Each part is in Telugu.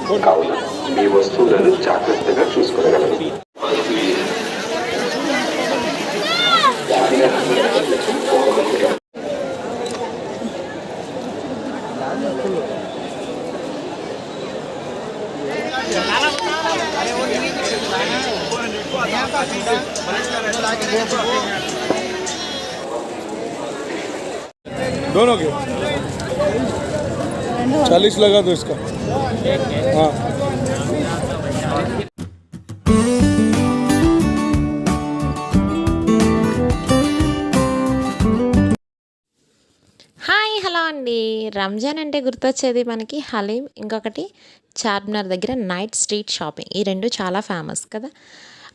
కావున మీ వస్తువులను జాగ్రత్తగా చూసుకోగలరు. दोनों के 40 लगा दो इसका। हाँ హాయ్ హలో అండి. రంజాన్ అంటే గుర్తొచ్చేది మనకి హలీం, ఇంకొకటి చార్మినార్ దగ్గర నైట్ స్ట్రీట్ షాపింగ్. ఈ రెండు చాలా ఫేమస్ కదా.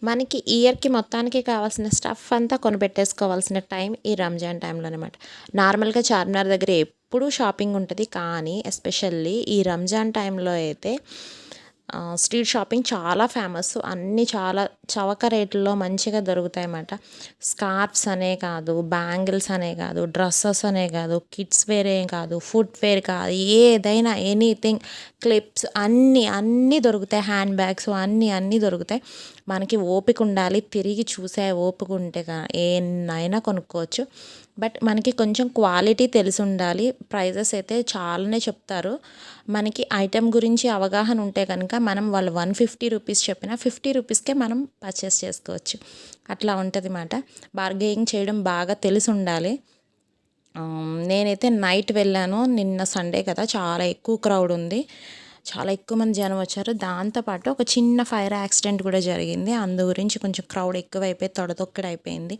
మనకి ఇయర్కి మొత్తానికి కావాల్సిన స్టఫ్ అంతా కొనిపెట్టేసుకోవాల్సిన టైం ఈ రంజాన్ టైంలో అనమాట. నార్మల్గా చార్మినార్ దగ్గర ఎప్పుడూ షాపింగ్ ఉంటుంది, కానీ ఎస్పెషల్లీ ఈ రంజాన్ టైంలో అయితే స్ట్రీట్ షాపింగ్ చాలా ఫేమస్. అన్నీ చాలా చవక రేట్లలో మంచిగా దొరుకుతాయి అన్నమాట. స్కార్ఫ్స్ అనే కాదు, బ్యాంగిల్స్ అనే కాదు, డ్రెస్సెస్ అనే కాదు, కిడ్స్ వేర్ ఏం కాదు, ఫుడ్ వేర్ కాదు, ఏదైనా ఎనీథింగ్, క్లిప్స్ అన్నీ దొరుకుతాయి. హ్యాండ్ బ్యాగ్స్ అన్నీ దొరుకుతాయి. మనకి ఓపిక ఉండాలి, తిరిగి చూసే ఓపిక ఉంటే ఎన్నైనా కొనుక్కోవచ్చు. బట్ మనకి కొంచెం క్వాలిటీ తెలిసి ఉండాలి. ప్రైజెస్ అయితే చాలానే చెప్తారు. మనకి ఐటెం గురించి అవగాహన ఉంటే కనుక మనం వాళ్ళు 150 రూపీస్ చెప్పిన 50 రూపీస్కే మనం పర్చేస్ చేసుకోవచ్చు. అట్లా ఉంటుంది అన్నమాట. బార్గెనింగ్ చేయడం బాగా తెలిసి ఉండాలి. నేనైతే నైట్ వెళ్ళాను. నిన్న సండే కదా, చాలా ఎక్కువ క్రౌడ్ ఉంది, చాలా ఎక్కువ మంది జనం వచ్చారు. దాంతోపాటు ఒక చిన్న ఫైర్ యాక్సిడెంట్ కూడా జరిగింది. అందు గురించి కొంచెం క్రౌడ్ ఎక్కువైపోయి తొడతొక్కడైపోయింది.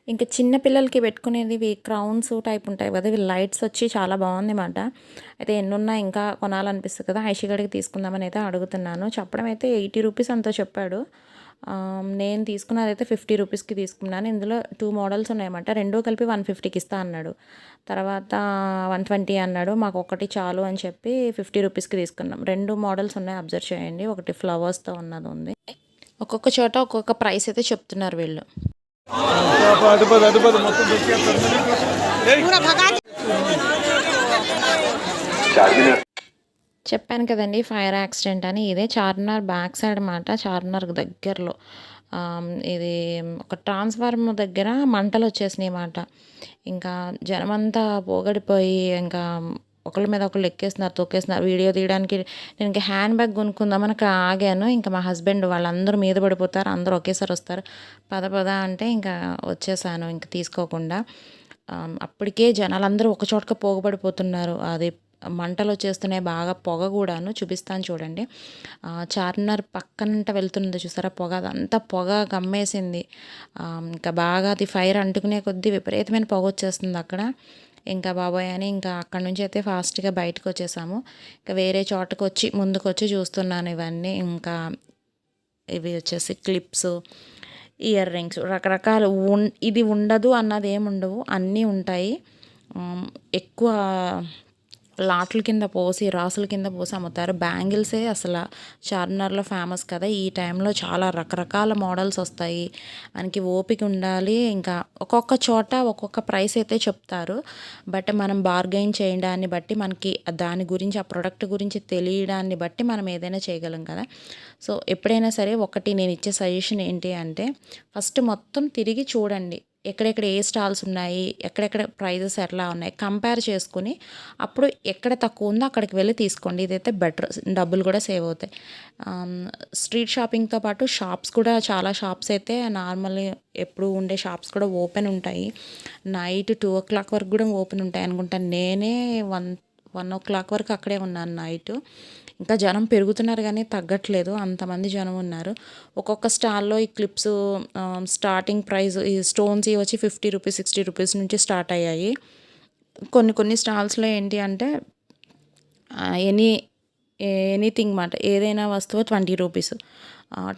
ఇంకా చిన్న పిల్లలకి పెట్టుకునేది ఇవి క్రౌన్స్ టైప్ ఉంటాయి కదా, ఇవి లైట్స్ వచ్చి చాలా బాగుంది అన్నమాట. అయితే ఎన్నున్నా ఇంకా కొనాలనిపిస్తుంది కదా, ఐషిగడికి తీసుకుందామని అయితే అడుగుతున్నాను. చెప్పడం అయితే 80 రూపీస్ అంతా చెప్పాడు. నేను తీసుకున్నది అయితే 50 రూపీస్కి తీసుకున్నాను. ఇందులో 2 మోడల్స్ ఉన్నాయన్నమాట. రెండూ కలిపి 150కి ఇస్తా అన్నాడు. తర్వాత 120 అన్నాడు. మాకు ఒకటి చాలు అని చెప్పి 50 రూపీస్కి తీసుకున్నాం. 2 మోడల్స్ ఉన్నాయి, అబ్జర్వ్ చేయండి. ఒకటి ఫ్లవర్స్తో ఉన్నది ఉంది. ఒక్కొక్క చోట ఒక్కొక్క ప్రైస్ అయితే చెప్తున్నారు వీళ్ళు. చెప్పాను కదండి ఫైర్ యాక్సిడెంట్ అని. ఇదే చార్మినార్ బ్యాక్ సైడ్ అన్నమాట. చార్మినార్ దగ్గరలో ఇది ఒక ట్రాన్స్ఫార్మర్ దగ్గర మంటలు వచ్చేసినాయి అన్నమాట. ఇంకా జనమంతా పోగడిపోయి ఇంకా ఒకళ్ళ మీద ఒకళ్ళు ఎక్కేస్తున్నారు, తొక్కేస్తున్నారు. వీడియో తీయడానికి నేను ఇంకా హ్యాండ్ బ్యాగ్ కొనుక్కుందామని అక్కడ ఆగాను. ఇంకా మా హస్బెండ్ వాళ్ళందరూ మీద పడిపోతారు, అందరూ ఒకేసారి వస్తారు, పద అంటే ఇంకా వచ్చేసాను ఇంక తీసుకోకుండా. అప్పటికే జనాలందరూ ఒక చోటకి పోగబడిపోతున్నారు. అది మంటలు వచ్చేస్తున్నాయి, బాగా పొగ కూడాను. చూపిస్తాను చూడండి. చార్మినార్ పక్కనంట వెళ్తున్నది చూసారా పొగ, అదంతా పొగ గమ్మేసింది. ఇంకా బాగా అది ఫైర్ అంటుకునే కొద్దీ విపరీతమైన పొగ వచ్చేస్తుంది అక్కడ. ఇంకా బాబోయ్ అని ఇంకా అక్కడ నుంచి అయితే ఫాస్ట్గా బయటకు వచ్చేసాము. ఇంకా వేరే చోటకు వచ్చి ముందుకు వచ్చి చూస్తున్నాను ఇవన్నీ. ఇంకా ఇవి వచ్చేసి క్లిప్స్, ఇయర్ రింగ్స్, రకరకాలు ఇది ఉండదు అన్నది ఏముండవు, అన్నీ ఉంటాయి. ఎక్కువ లాట్ల కింద పోసి, రాసుల కింద పోసి అమ్ముతారు. బ్యాంగిల్సే అసలు చార్మినార్లో ఫేమస్ కదా. ఈ టైంలో చాలా రకరకాల మోడల్స్ వస్తాయి. మనకి ఓపిక ఉండాలి. ఇంకా ఒక్కొక్క చోట ఒక్కొక్క ప్రైస్ అయితే చెప్తారు. బట్ మనం బార్గెయిన్ చేయడాన్ని బట్టి, మనకి దాని గురించి, ఆ ప్రోడక్ట్ గురించి తెలియడాన్ని బట్టి మనం ఏదైనా చేయగలం కదా. సో ఎప్పుడైనా సరే ఒకటి నేను ఇచ్చే సజెషన్ ఏంటి అంటే, ఫస్ట్ మొత్తం తిరిగి చూడండి. ఎక్కడెక్కడ ఏ స్టాల్స్ ఉన్నాయి, ఎక్కడెక్కడ ప్రైజెస్ ఎట్లా ఉన్నాయి కంపేర్ చేసుకుని, అప్పుడు ఎక్కడ తక్కువ ఉందో అక్కడికి వెళ్ళి తీసుకోండి. ఇదైతే బెటర్, డబ్బులు కూడా సేవ్ అవుతాయి. స్ట్రీట్ షాపింగ్తో పాటు షాప్స్ కూడా, చాలా షాప్స్ అయితే నార్మల్ ఎప్పుడు ఉండే షాప్స్ కూడా ఓపెన్ ఉంటాయి. నైట్ 2 వరకు కూడా ఓపెన్ ఉంటాయి అనుకుంటాను. నేనే 1 వరకు అక్కడే ఉన్నాను నైట్. ఇంకా జనం పెరుగుతున్నారు కానీ తగ్గట్లేదు, అంతమంది జనం ఉన్నారు. ఒక్కొక్క స్టాల్లో ఈ క్లిప్స్ స్టార్టింగ్ ప్రైస్, ఈ స్టోన్స్ ఇవి వచ్చి 50 రూపీస్, 60 రూపీస్ నుంచి స్టార్ట్ అయ్యాయి. కొన్ని స్టాల్స్లో ఏంటి అంటే ఎనీథింగ్ మాట, ఏదైనా వస్తువు 20 రూపీస్,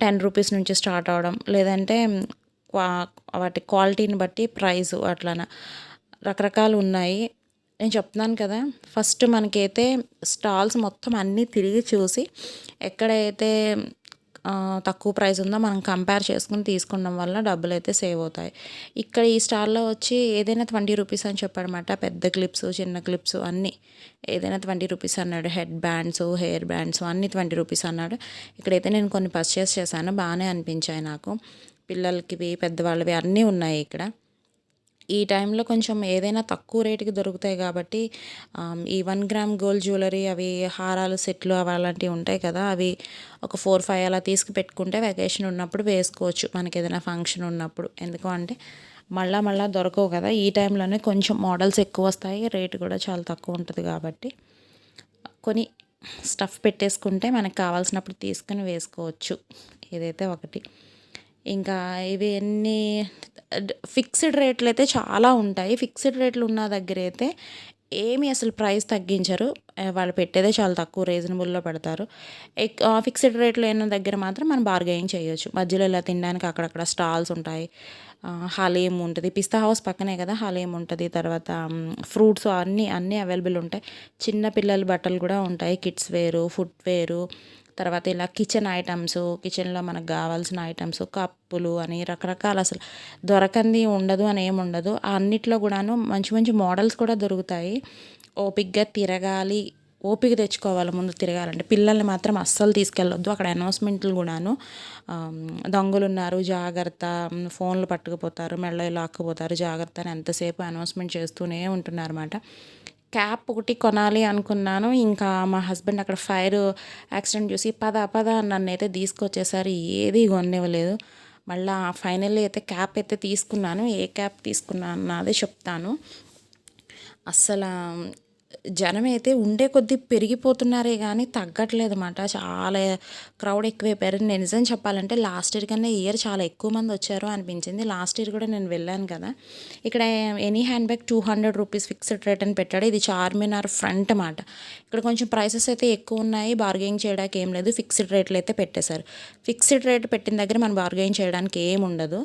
10 రూపీస్ నుంచి స్టార్ట్ అవడం, లేదంటే వాటి క్వాలిటీని బట్టి ప్రైస్ అట్లానా రకరకాలు ఉన్నాయి. నేను చెప్తున్నాను కదా, ఫస్ట్ మనకైతే స్టాల్స్ మొత్తం అన్నీ తిరిగి చూసి, ఎక్కడైతే తక్కువ ప్రైస్ ఉందో మనం కంపేర్ చేసుకుని తీసుకోవడం వల్ల డబ్బులైతే సేవ్ అవుతాయి. ఇక్కడ ఈ స్టాల్‌లో వచ్చి ఏదైనా 20 రూపీస్ అని చెప్పాడనమాట. పెద్ద క్లిప్స్, చిన్న క్లిప్స్ అన్నీ. ఏదైనా 20 రూపీస్ అన్నాడు. హెడ్ బ్యాండ్స్, హెయిర్ బ్యాండ్స్ అన్నీ 20 రూపీస్ అన్నాడు. ఇక్కడైతే నేను కొన్ని పర్చేస్ చేశాను. బాగానే అనిపించాయి నాకు. పిల్లలకివి, పెద్దవాళ్ళవి అన్నీ ఉన్నాయి ఇక్కడ. ఈ టైంలో కొంచెం ఏదైనా తక్కువ రేటుకి దొరుకుతాయి కాబట్టి ఈ 1 గ్రామ్ గోల్డ్ జ్యువెలరీ అవి హారాలు సెట్లు అవి అలాంటివి ఉంటాయి కదా, అవి ఒక 4, 5 అలా తీసుకు పెట్టుకుంటే వెకేషన్ ఉన్నప్పుడు వేసుకోవచ్చు, మనకి ఏదైనా ఫంక్షన్ ఉన్నప్పుడు. ఎందుకు అంటే మళ్ళా దొరకవు కదా, ఈ టైంలోనే కొంచెం మోడల్స్ ఎక్కువ వస్తాయి, రేటు కూడా చాలా తక్కువ ఉంటుంది కాబట్టి కొన్ని స్టఫ్ పెట్టేసుకుంటే మనకు కావాల్సినప్పుడు తీసుకుని వేసుకోవచ్చు. ఇదైతే ఒకటి. ఇంకా ఇవి ఎన్ని ఫిక్స్డ్ రేట్లు అయితే చాలా ఉంటాయి. ఫిక్స్డ్ రేట్లు ఉన్న దగ్గర అయితే ఏమీ అసలు ప్రైస్ తగ్గించరు. వాళ్ళు పెట్టేదే చాలా తక్కువ రీజనబుల్‌లో పెడతారు. ఫిక్స్డ్ రేట్లు అయిన దగ్గర మాత్రం మనం బార్గెయిన్ చేయొచ్చు. మధ్యలో ఇలా తినడానికి అక్కడక్కడ స్టాల్స్ ఉంటాయి. హలీం ఉంటుంది. పిస్తా హౌస్ పక్కనే కదా హలీం ఉంటుంది. తర్వాత ఫ్రూట్స్ అన్నీ అవైలబుల్ ఉంటాయి. చిన్న పిల్లల బట్టలు కూడా ఉంటాయి. కిడ్స్ వేరు, ఫుట్ వేరు, తర్వాత ఇలా కిచెన్ ఐటమ్స్, కిచెన్లో మనకు కావాల్సిన ఐటమ్స్, కప్పులు అని రకరకాల అసలు దొరకంది ఉండదు అని ఏమి ఉండదు. అన్నిట్లో కూడాను మంచి మంచి మోడల్స్ కూడా దొరుకుతాయి. ఓపికగా తిరగాలి, ఓపిక తెచ్చుకోవాలి ముందు తిరగాలంటే. పిల్లల్ని మాత్రం అస్సలు తీసుకెళ్ళొద్దు. అక్కడ అనౌన్స్మెంట్లు కూడాను దొంగలు ఉన్నారు జాగ్రత్త, ఫోన్లు పట్టుకుపోతారు, మెడలో లాక్కుపోతారు జాగ్రత్త అని ఎంతసేపు అనౌన్స్మెంట్ చేస్తూనే ఉంటున్నారన్నమాట. క్యాప్ ఒకటి కొనాలి అనుకున్నాను. ఇంకా మా హస్బెండ్ అక్కడ ఫైర్ యాక్సిడెంట్ చూసి పద నన్నైతే తీసుకొచ్చేసారు. ఏది కొనివ్వలేదు. మళ్ళీ ఫైనల్లీ అయితే క్యాప్ అయితే తీసుకున్నాను. ఏ క్యాప్ తీసుకున్నాను అన్నదే చెప్తాను. అస్సలు జనం అయితే ఉండే కొద్దీ పెరిగిపోతున్నారే కానీ తగ్గట్లేదు అన్నమాట. చాలా క్రౌడ్ ఎక్కువైపోయారు. నేను నిజం చెప్పాలంటే లాస్ట్ ఇయర్ కన్నా ఈ ఇయర్ చాలా ఎక్కువ మంది వచ్చారు అనిపించింది. లాస్ట్ ఇయర్ కూడా నేను వెళ్ళాను కదా. ఇక్కడ any hand bag 200 rupees fixed rate అని పెట్టాడు. ఇది చార్మినార్ ఫ్రంట్ అన్నమాట. ఇక్కడ కొంచెం ప్రైసెస్ అయితే ఎక్కువ ఉన్నాయి. బార్గెయిన్ చేయడానికి ఏం లేదు. ఫిక్స్డ్ రేట్లు అయితే పెట్టేశారు. ఫిక్స్డ్ రేట్ పెట్టిన దగ్గర మనం బార్గెయిన్ చేయడానికి ఏం ఉండదు.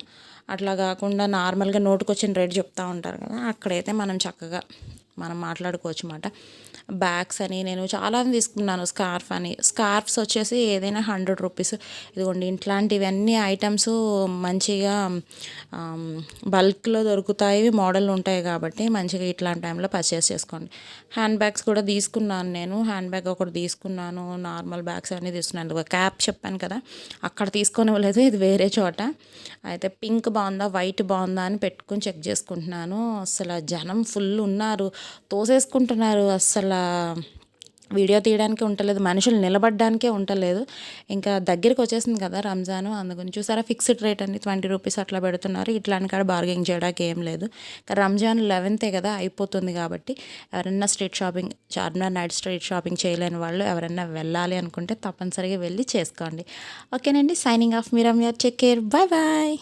అట్లా కాకుండా నార్మల్గా నోటుకొచ్చిన రేట్ చెప్తూ ఉంటారు కదా, అక్కడైతే మనం చక్కగా మాట్లాడుకోవచ్చు అన్నమాట. బ్యాగ్స్ అని నేను చాలా తీసుకున్నాను. స్కార్ఫ్స్ వచ్చేసి ఏదైనా 100 రూపీస్. ఇదిగోండి ఇట్లాంటివన్నీ ఐటమ్స్ మంచిగా బల్క్లో దొరుకుతాయి, మోడల్ ఉంటాయి కాబట్టి మంచిగా ఇట్లాంటి టైంలో పర్చేస్ చేసుకోండి. హ్యాండ్ బ్యాగ్స్ కూడా తీసుకున్నాను నేను. హ్యాండ్ బ్యాగ్ ఒకటి తీసుకున్నాను. నార్మల్ బ్యాగ్స్ అన్నీ తీసుకున్నాను. ఒక క్యాప్ చెప్పాను కదా, అక్కడ తీసుకోనివ్వలేదు, ఇది వేరే చోట. అయితే పింక్ బాగుందా వైట్ బాగుందా అని పెట్టుకుని చెక్ చేసుకుంటున్నాను. అసలు జనం ఫుల్ ఉన్నారు, తోసేసుకుంటున్నారు. అస్సలు వీడియో తీయడానికి ఉండలేదు, మనుషులు నిలబడడానికే ఉండలేదు. ఇంకా దగ్గరికి వచ్చేసింది కదా రంజాను, అందుకని చూసారా ఫిక్స్డ్ రేట్ అని 20 రూపీస్ అట్లా పెడుతున్నారు. ఇట్లాంటి కాడ బార్గెయింగ్ చేయడానికి ఏం లేదు. రంజాన్ 11th కదా అయిపోతుంది కాబట్టి ఎవరైనా street shopping, Charminar night street shopping చేయలేని వాళ్ళు ఎవరైనా వెళ్ళాలి అనుకుంటే తప్పనిసరిగా వెళ్ళి చేసుకోండి. ఓకేనండి, సైనింగ్ ఆఫ్ మీరమ్యార్, టేక్ కేర్, బాయ్ బాయ్.